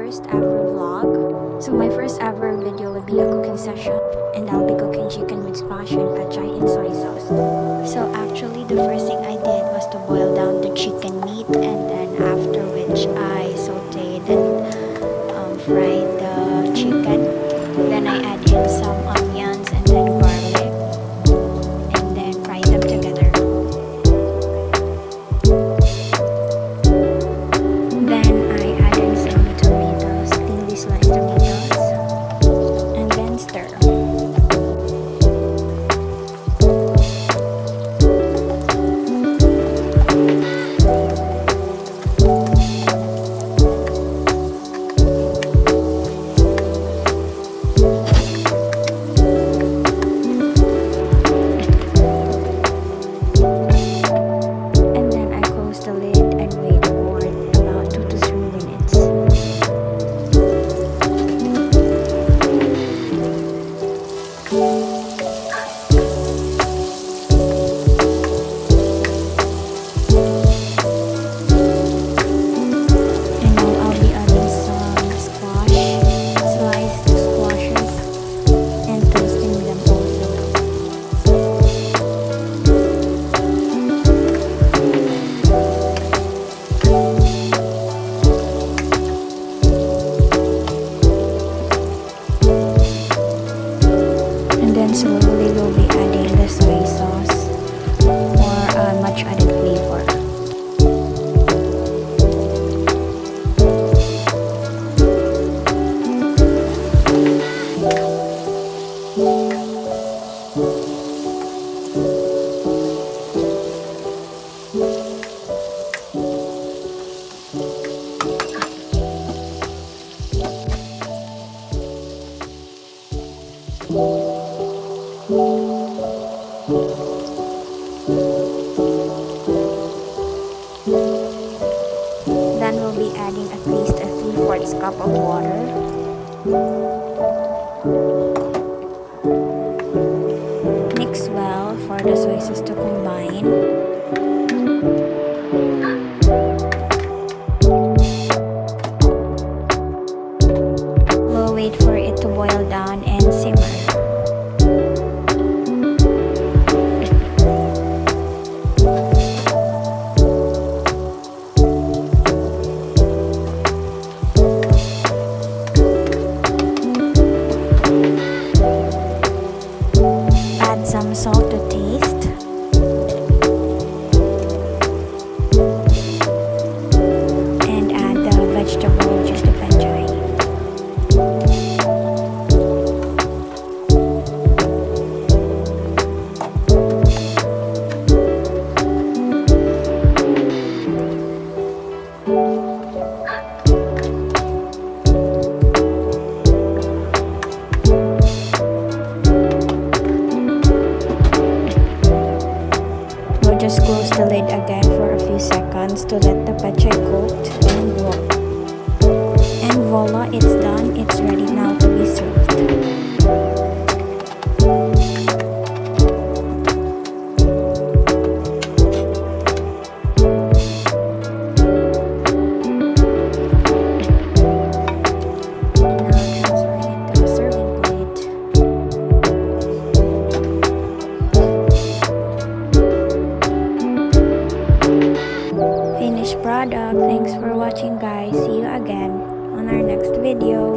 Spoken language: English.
first ever vlog. So my first ever video would be a cooking session, and I'll be cooking chicken with squash and pechay in soy sauce. So actually the first thing I did was to boil down the chicken meat, and then after which I sauteed and fried the chicken. Then I add in some onions and then garlic, and then fry them together. Then I add in some tomatoes, thinly sliced tomatoes, and then stir. Slowly we'll be adding the soy sauce for a much added flavor. Then we'll be adding at least a 3/4 cup of water. Mix well for the soy sauce to combine. We'll wait for it to boil down and simmer. Some salt to taste, and add the vegetable just to pechay. Just close the lid again for a few seconds to let the pechay cook, and voila, it's done. It's ready now to be served. Product. Thanks for watching, guys. See you again on our next video.